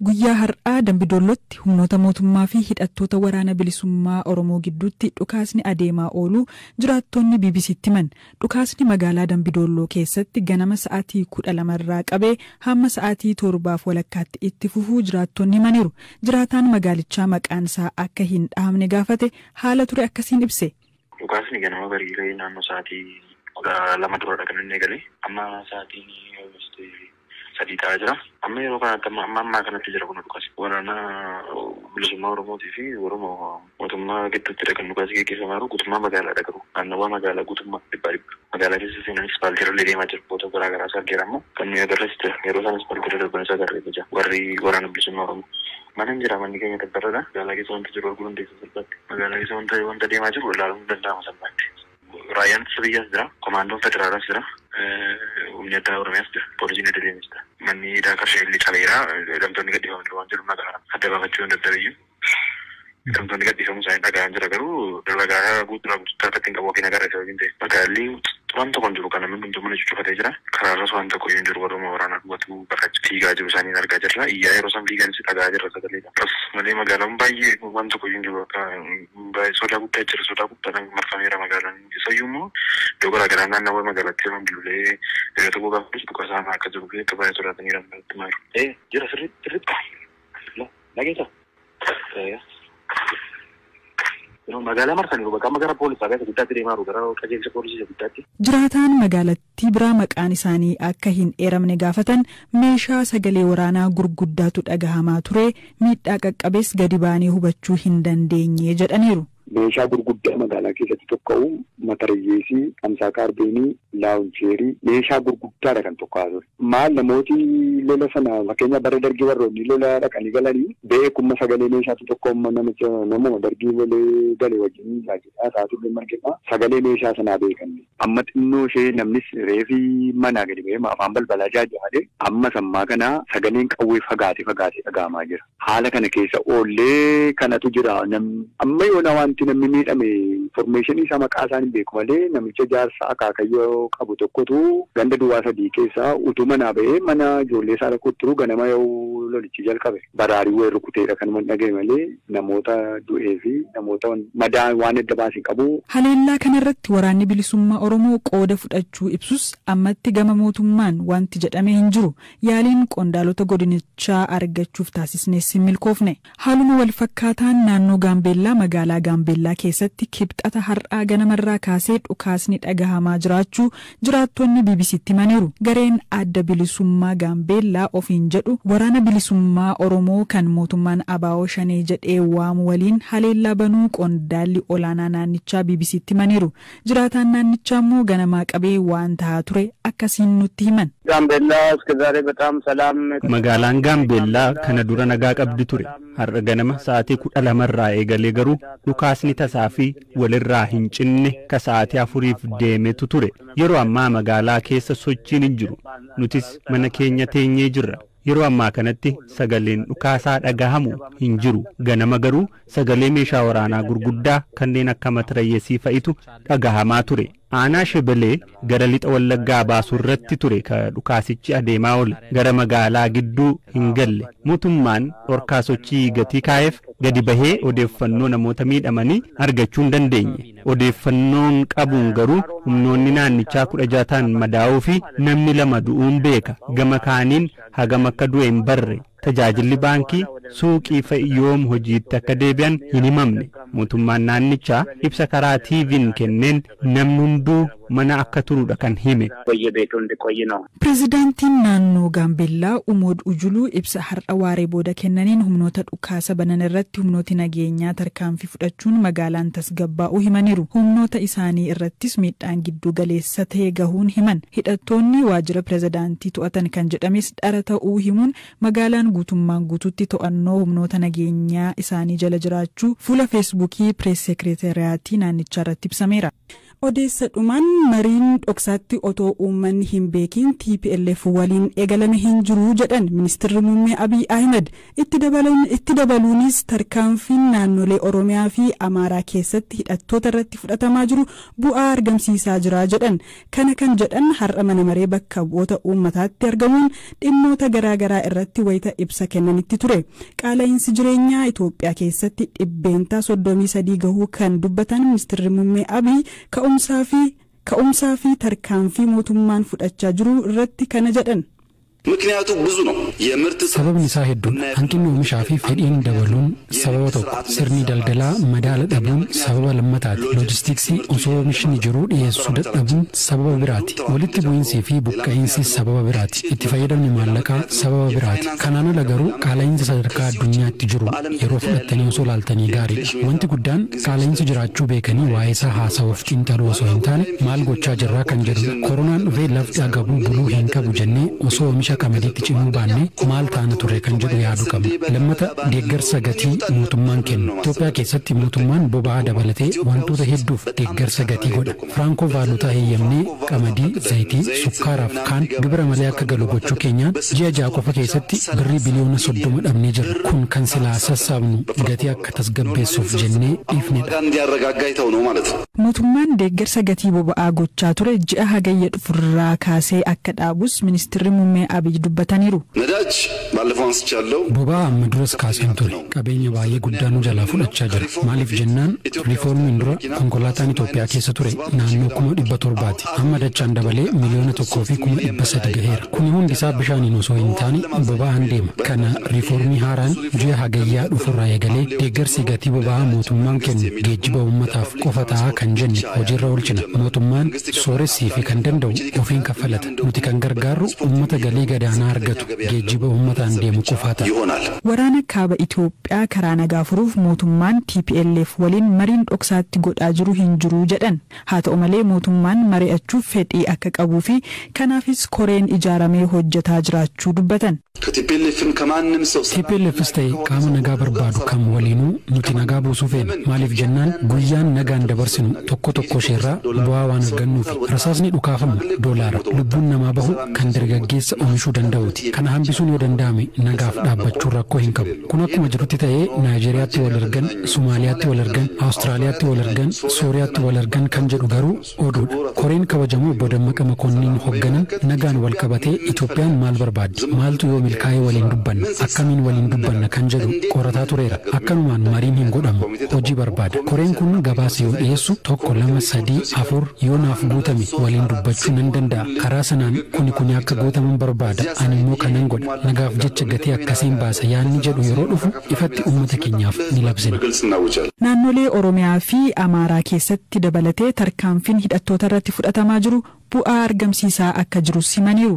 Guyyaa har'aa Dambidollootti humnoota mootummaa fi hidhattoota waraana bilisummaa Oromoo gidduutti dhukaasni adeemaa oolu jiraattonni BBC'tti himan. Dhukaasni magaalaa Dambidolloo keessatti ganama sa'aatii 12 irraa qabee hamma sa'aatii 7:00 itti fufuu jiraattonni himaniiru. Jiraataan magaalichaa maqaan isaa akka hin dhahamne gaafate haala ture akkasiin ibse. Dhukaasni ganama bariiree naannoo sa'aatii 2 dura kan inni eegale. Amma sa'aatiin sadii ta'aa jira. Amma yeroo kanatti amma kanatti jira kun dhukaasi. Waraana bilisummaa Oromootii fi Oromoo mootummaa gidduutti kan dhukaasi gaggeeffamaa jiru guutummaa magaalaadha garuu. Naannawaa magaalaa guutummaa dhibba. Magaalaa keessa seenanis ispaaltiirra deemaa jiru. Boota garaa garaa argeerammoo kan nuyi agarres jira. Yeroo isaan ispaaltiirra darbanis agarree jira. Warri waraana bilisummaa Oromoo. Mana hin jira manni keenya dabbaradha. Magaalaa keessa wanta jiru arguu dandeessu salphaatti. Magaalaa keessa wanta deemaa jiru ilaaluun danda'ama salphaatti. Raayyaan ittisa biyyaas jira. Komaandoon federaalaas jira. Humni addaa Oromiyaas jira. Poolisiin adeemas jira. Manni hidhaa qarshee illee cabeera. Hidhamtoonni gadhiifaman waan jiru magaalaa adda baafachuu hin dadhabiyyuu. Hidhamtoonni gadhiifamuu isaanii dhaga'an jira garuu dalagaa guutummaa hin qabu yookiin agarra isa wajjin ta'e. Magaalli waan tokko hin jiru kana namni hundumtuu mana cuccufatee jira. Karaarras waan tokko hin jiru warruma waraanaa dubbatu bakka fiigaa jiru isaanii argaa jirra. Iyyaa yeroo isaan fiiganis dhaga'aa jirra sagalee. Akkasumas malee magaalaan baay'ee waan tokko hin jiru akka baay'ee sodaa guddaa jira. Sodaa guddaa marfameera magaalaan. Isayyuu immoo iddoo garaa garaa naannawaa magaalaatti kan biluulee yeroo tokko gaafachuu dhuka isaan akka jiru fi akka baay'ee sodaatanii ramadaatti maaru. Jira sirriitti. Nageessa. Magaalaa marsaniiru bakka magaalaa poolisaa keessa guddaatti deemaa jiru gara qajeelcha poolisii guddaatti. Jiraataan magaalattii biraa maqaan isaanii akka hin eeramne gaafatan meeshaa sagalee waraanaa gurguddaatu dhagahamaa ture miidhaa qaqqabees gadi baanee hubachuu hin dandeenye jedhaniiru. Meeshaa gurguddaa magaalaa keessatti tokka'u matarayyeesii, amsaa kaarbeenii, laawuncheerii meeshaa gurguddaadha kan tokka'aa ture. Maal namooti lola sana fakkeenya bara dargii warroonni lola dhaqanii galanii beekumma sagalee meeshaatu tokko namuma dargii lolee gale wajjin taasisaa taatullee margina sagalee meeshaa sanaa beekanne. Amma xinnoo ishee namnis reefii manaa gadi ba'ee afaan balbalaa jaajjaadhe amma sammaa kana sagaleen qawwee fagaatee dhaga'amaa jira. Haala kana keessa oollee kanatu jira. Amma yoona wanti namni miidhame informationii isaa maqaa isaa hin beeku malee namicha jaarsa akaakayyoo qabu tokkotu ganda duwwaa 3 keessaa utuu manaa ba'ee mana ijoollee isaa rakkootti ganama yoo lolichi jalqabe baraarii wayii rukuteedha kan man dhaga'e malee namoota du'ee fi namoota madaa waan adda baasii qabu. Haleellaa kanarratti waraanni bilisummaa Oromoo qooda fudhachuu ibsus ammatti gama mootummaan wanti jedhamee hin jiru. Yaaliin qondaalota godinichaa argachuuf taasisnees hin milkoofne. Haaluma wal fakkaataan naannoo Gaambeellaa magaalaa Gaambeellaa keessatti kibxata har'aa ganamarraa kaasee dhukaasni dhagahamaa jiraachuu jiraattonni BBC'tti himaniiru. Gareen adda bilisummaa Gaambeellaa ofiin jedhu waraana bilisummaa Oromoo kan mootummaan ABO shanee jedhee waamu waliin haleellaa banuu qondaalli olaanaa naannichaa BBC'tti himaniiru. Jiraataan naannichaa immoo ganamaa qabee waan ta'aa ture akkasiin nutti himan. Magaalaan Gaambeellaa kana dura nagaa qabdi ture. Har'a ganama sa'aatii 12 irraa eegalee garuu dhukaasni tasaa fi walirraa hin cinne ka sa'aatii 4 deemetu ture. Yeroo ammaa magaalaa keessa sochiin hin jiru. Nutis mana keenya teenyee jirra. Yeroo ammaa kanatti sagaleen dhukaasaa dhagahamu hin jiru. Ganama garuu sagalee meeshaa waraanaa gurguddaa kanneen akka matarayyeesii fa'itu dhagahamaa ture. Aanaa Shebelee gara lixa Wallaggaa baasuu irratti ture ka dhukaasichi adeemaa oole. Gara magaalaa gidduu hin galle. Mootummaan dhorkaa sochii gatii kaa'eef gadi bahee odeeffannoo namoota miidhamanii argachuu hin dandeenye. Odeeffannoon qabuun garuu humnoonni naannichaa 16 madaa'uu fi namni 2 du'uun beeka. Gama kaaniin hagam akka du'e hin barre. Tajaajilli baankii suuqii fa'i yoom hojiitti akka deebi'an hin himamne. Mootummaan naannichaa ibsa karaa TV'n kenneen namni hunduu mana akka turuudha kan hime. Pireezidaantiin naannoo Gaambeellaa Umood Ujuluu ibsa har'a waaree booda kennaniin humnoota dhukaasa banan irratti humnooti nageenyaa tarkaanfii fudhachuun magaalaan tasgabbaa'uu himaniiru. Humnoota isaanii irrattis miidhaan giddu galeessa ta'e gahuun himan. Hidhattoonni waajjira pireezidaantii to'atan kan jedhames dhara ta'uu himuun magaalaan guutummaan guututti to'annoo humnoota nageenyaa isaanii jala jiraachuu fuula feesbuukii pirees seekreetariyaatii naannichaa irratti ibsameera. Odeessa dhumaan mariin dhoksaatti otoo uummanni hin beekin TPLF waliin eegalame hin jiru jedhan ministeerri muummee Abiy Ahmed itti dabaluunis tarkaanfiin naannolee Oromiyaa fi Amaaraa keessatti hidhattoota irratti fudhatamaa jiru bu'aa argamsiisaa jira jedhan. Kana kan jedhan har'a mana maree bakka bu'oota uummataatti argamuun dhimmoota garaagaraa irratti wayita ibsa kennanitti ture. Qaala'insi jireenyaa Itoophiyaa keessatti dhibbeentaa 33 gahuu kan dubbatan ministeerri muummee Abiy ka'umsaa fi tarkaanfii mootummaan fudhachaa jiru irratti kana jedhan. ምክንያቱ ብዙ ነው የምርት sababni isaa hedduudha hanqinni oomishaa fi fedhiin dabaluun sababa tokko sirni daldalaa madaala dhabuun sababa lammataati loojistiksii osoo oomishni jiru dhiyeessuu dadhabuun sababa biraati walitti bu'iinsii fi buqqa'iinsi sababa biraati itti fayyadamni maallaqaa sababa biraati kanaan ala garuu qaala'insa sadarkaa addunyaatti jiru yeroo fudhattanii osoo laaltanii gaariidha wanti guddaan qaala'insi jiraachuu beekanii waa'ee isaa haasawuuf xiinxaluu osoo hin taane maal gochaa jirraa kan jedhudha koronaan dhufee lafti agabuu buluu hin qabu jennee osoo oomisha kamaditti cimuu baannee maal taana ture kan jedhu yaadu qabna lammata deeggarsa gatii mootummaan kennu Itoophiyaa keessatti mootummaan boba'aa dabalatee wantoota hedduuf deeggarsa gatii godha firankoo vaalutaa heeyyamnee qamadii zayitii sukkaaraaf kaan gibira malee akka galu gochuu keenyaan ji'a ja'a qofa keessatti birrii biliyoona 30 dhabnee jirra kun kan silaa sassaabnu gatii akka tasgabbeessuuf jennee dhiifnedha. Mootummaan deeggarsa gatii boba'aa gochaa ture ji'a hagayya dhufurraa kaasee akka dhaabus ministeerri muummee Abiy dubbataniiru. ነዳጅ ባለፈው አንስቻለሁ boba'aa amma duras kaaseen ture qabeenya baay'ee guddaa nu jalaa fudhachaa jira maaliif jennaan riifoormiin dura konkolaataan Itoophiyaa keessa ture naannoo 700,000ti amma dachaan dabalee miliyoona 1,300,000 gaheera kuni hundi isaa bishaaniin osoo hin taane boba'aan deema kana riifoormii haaraan ji'a hagayyaa dhufurraa eegalee deeggarsi gatii boba'aa mootummaan kennu geejjiba uummataaf qofa ta'aa kan jenne hojiirra oolchina mootummaan sooressii fi kan danda'u ofiin kaffalata nuti kan gargaarru uummata galii gadaanaa argatu geejjiba uummataan deemu qofaa ta'a. Waraana kaaba Itoophiyaa karaa nagaa furuuf mootummaan TPLF waliin mariin dhoksaatti godhaa jiru hin jiru jedhan. Haa ta'u malee mootummaan mari'achuuf fedhii akka qabuu fi kanaafis koreen ijaaramee hojjetaa jiraachuu dubbatan. TPLFs ta'e qaama nagaa barbaadu kam waliinuu nuti nagaa buusuu feena maaliif jennaan guyyaan nagaan dabarsinu tokko tokko isheerraa bu'aa waan argannuufi rasaasni dhukaafamu doolaara lubbuun namaa bahu kan dargaggeessa oomishuu danda'uuti kana hambisuun yoo danda'ame nagaaf dhaabbachuun rakkoo hin qabu kun akkuma jirutti ta'ee Naayijeriyaatti wal argan Somaaliyaatti wal argan Awustiraaliyaatti wal argan Sooriyaatti wal argan kan jedhu garuu oduudha koreen kabajamoo obbo Dammaqa Makonnin hoogganan nagaan wal qabatee Itoophiyaan maal barbaaddi maaltu yoo milkaa'ee waliin dubbanna akkamiin waliin dubbanna kan jedhu qorataa tureera akkanumaan mariin hin godhamu hojii barbaada koreen kun gabaasa yoo dhiyeessu 1 2 3 4 yoo naaf guutame waliin dubbachuu nan danda'a karaa sanaan kuni akka guutaman barbaada ani immoo kanan godha nagaaf jecha gatii akkasiin baasa yaanni jedhu yeroo dhufu ifatti uummata keenyaaf ni labsina. Naannolee Oromiyaa fi Amaaraa keessatti dabalatee tarkaanfiin hidhattoota irratti fudhatamaa jiru bu'aa argamsiisaa akka jiru simaniiru.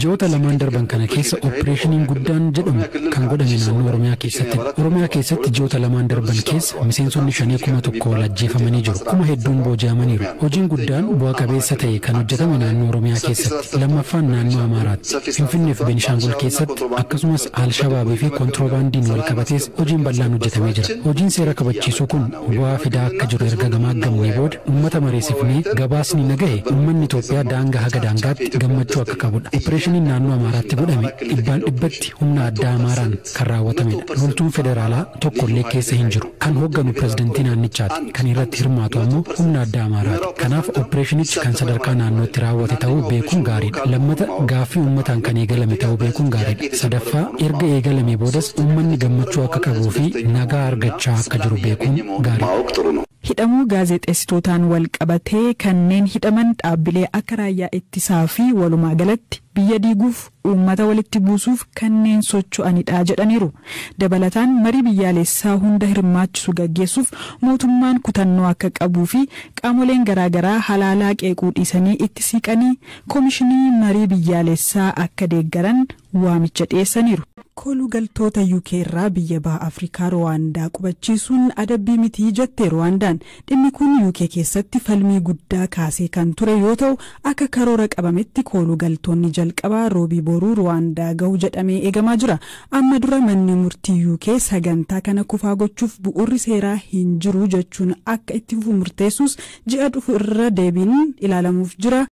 Ji'oota lamaan darban kana keessa opereeshiniin guddaan jedhamu kan godhame naannoo Oromiyaa keessatti. Oromiyaa keessatti ji'oota lamaan darban keessa miseensonni 5,100 ol ajjeefamanii jiru. Kuma hedduun booji'amaniiru. Hojiin guddaan bu'a qabeessa ta'e kan hojjetame naannoo Oromiyaa keessatti. Lammaffaan naannoo Amaaraatti. Finfinnee fi Beenishaangul keessatti akkasumas Alshabaabii fi kontiroobaandiin wal qabatees hojiin bal'aan hojjetamee jira. Hojiin seera kabachiisuu kun bu'aa fidaa akka jiru erga gamaggamnee booda uummata mareessifnee gabaasni nagahe uummanni Itoophiyaa daangaa haga daangaatti gammachuu akka qabudha. Opereeshiniin naannoo Amaaraatti godhame 100% humna addaa Amaaraan kan raawwatamedha. Loltuun federaalaa tokkollee keessa hin jiru. Kan hoogganu pirezidantii naannichaati. Kan irratti hirmaatu ammoo humna addaa Amaaraati. Kanaaf opereeshinichi kan sadarkaa naannootti raawwate ta'uu beekuun gaariidha. Lammata gaaffii uummataan kan eegalame ta'uu beekuun gaariidha. Sadaffaa erga eegalamee boodas uummanni gammachuu akka qabuu fi nagaa argachaa akka jiru beekuun gaariidha. Hidhamuu gaazexeessitootaan wal qabatee kanneen hidhaman dhaabbilee akka raayyaa ittisaa fi walumaa galatti biyya diiguuf uummata walitti buusuuf kanneen socho'anidha jedhaniiru. Dabalataan marii biyyaalessaa hunda hirmaachisu gaggeessuuf mootummaan kutannoo akka qabuu fi qaamoleen garaagaraa halaalaa qeequu dhiisanii itti siqanii koomishinii marii biyyaalessaa akka deeggaran waamicha dhiyeessaniiru. Koolugaltoota UK irraa biyya baha Afrikaa Rwaandaa qubachiisuun adabbii mitii jette Rwaandaan. Dhimmi kun UK keessatti falmii guddaa kaasee kan ture yoo ta'u akka karoora qabametti koolugaltoonni jalqabaa roobii boruu Rwaandaa ga'u jedhamee eegamaa jira. Amma dura manni murtii UK sagantaa kana kufaa gochuuf bu'uurri seeraa hin jiru jechuun akka itti fufu murteessus ji'a dhufu irra deebiin ilaalamuuf jira.